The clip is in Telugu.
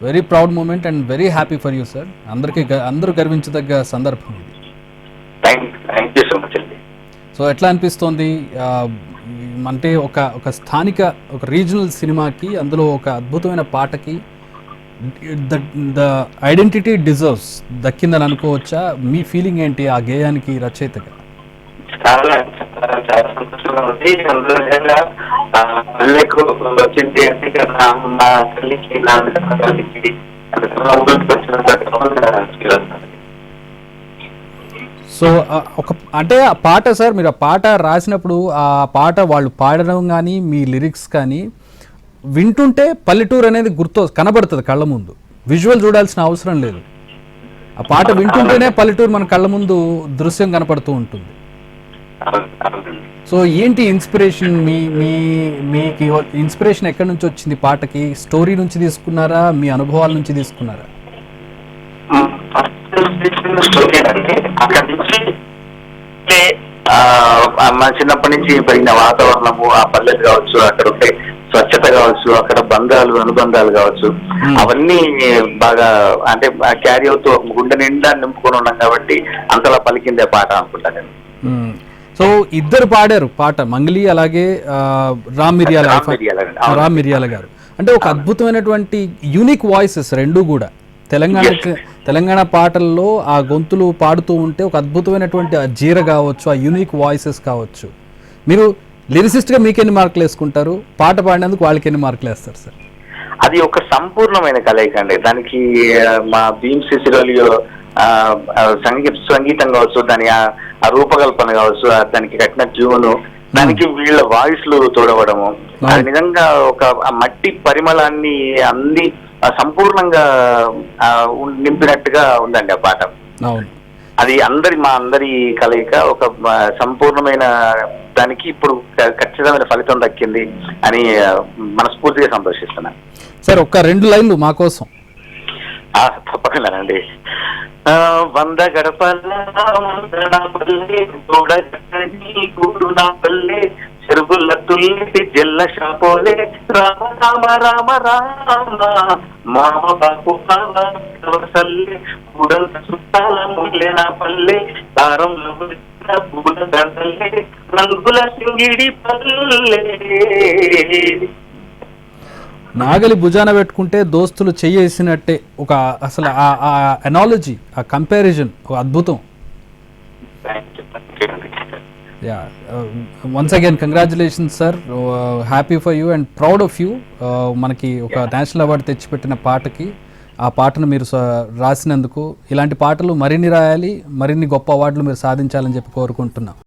Very proud moment and very happy for you sir. అందరూ గర్వించదగ్గ సందర్భం ఇది. థ్యాంక్ యూ సో మచ్ అండి. సో ఎట్లా అనిపిస్తోంది అంటే ఒక స్థానిక ఒక రీజనల్ సినిమాకి అందులో ఒక అద్భుతమైన పాటకి ద ఐడెంటిటీ డిజర్వ్స్ దక్కిందని అనుకోవచ్చా? మీ ఫీలింగ్ ఏంటి ఆ గేయానికి రచయితగా? చాలా చాలా సంతోషంగా ఉంది. అందులో పల్లెకు వచ్చింది అంటే మా తల్లికి నాన్న తల్లికి సో అంటే ఆ పాట సార్, మీరు ఆ పాట రాసినప్పుడు ఆ పాట వాళ్ళు పాడడం కానీ మీ లిరిక్స్ కానీ వింటుంటే పల్లెటూరు అనేది కనబడుతుంది కళ్ళ ముందు, విజువల్ చూడాల్సిన అవసరం లేదు. ఆ పాట వింటుంటేనే పల్లెటూరు మన కళ్ళ ముందు దృశ్యం కనపడుతూ ఉంటుంది. సో ఏంటి ఇన్స్పిరేషన్? మీకు ఇన్స్పిరేషన్ ఎక్కడి నుంచి వచ్చింది పాటకి? స్టోరీ నుంచి తీసుకున్నారా, మీ అనుభవాల నుంచి తీసుకున్నారా? అక్కడి నుంచి మా చిన్నప్పటి నుంచి పెరిగిన వాతావరణము, ఆ పల్లెలు కావచ్చు, అక్కడ ఉండే స్వచ్ఛత కావచ్చు, అక్కడ బంధాలు అనుబంధాలు కావచ్చు, అవన్నీ బాగా అంటే క్యారీ అవుతూ గుండె నిండా నింపుకొని ఉన్నాం కాబట్టి అంతలా పలికిందే పాట అనుకుంటా నేను. సో ఇద్దరు పాడారు పాట, మంగ్లీ అలాగే రామ్ మిరియాల గారు. అంటే ఒక అద్భుతమైనటువంటి యూనిక్ వాయిసెస్ రెండు కూడా. తెలంగాణ పాటల్లో ఆ గొంతులు పాడుతూ ఉంటే ఒక అద్భుతమైనటువంటి ఆ జీర కావచ్చు, ఆ యూనిక్ వాయిసెస్ కావచ్చు. మీరు లిరిసిస్ట్గా మీకెన్ని మార్కులు వేసుకుంటారు? పాట పాడినందుకు వాళ్ళకి ఎన్ని మార్కులు వేస్తారు సార్? అది ఒక సంపూర్ణమైన కలయిక అండి. దానికి మా భీమ్ సిసిరోలియో సంగీతం కావచ్చు, దాని ఆ రూపకల్పన కావచ్చు, దానికి కట్టిన ట్యూను, దానికి వీళ్ళ వాయిస్లు తోడవడము, అది నిజంగా ఒక మట్టి పరిమళాన్ని అంది సంపూర్ణంగా నింపినట్టుగా ఉందండి ఆ పాట. అది మా అందరి కలయిక ఒక సంపూర్ణమైన దానికి ఇప్పుడు ఖచ్చితమైన ఫలితం దక్కింది అని మనస్ఫూర్తిగా సంతోషిస్తున్నాను. సార్ ఒక్క 2 లైన్లు మా కోసం. తప్పకుండానండి. 100 గడపల్ల చెరువుల తుల్లి జల్ల షాపోలే రామ రామ రామ రామ మామ బాపు సల్లే బుడంత చుట్టాల ముల్లె నా పల్లె దారంలో బూడ గంటలే రంగుల సింగిడి పల్లె. నాగలి భుజాన పెట్టుకుంటే దోస్తులు చెయ్యేసినట్టే ఒక అసలు ఆ ఎనాలజీ, ఆ కంపారిజన్ ఒక అద్భుతం. Once again congratulations sir, happy for you and proud of you. మనకి ఒక నేషనల్ అవార్డు తెచ్చిపెట్టిన పాటకి, ఆ పాటను మీరు రాసినందుకు ఇలాంటి పాటలు మరిన్ని రాయాలి, మరిన్ని గొప్ప అవార్డులు మీరు సాధించాలని చెప్పి కోరుకుంటున్నాం.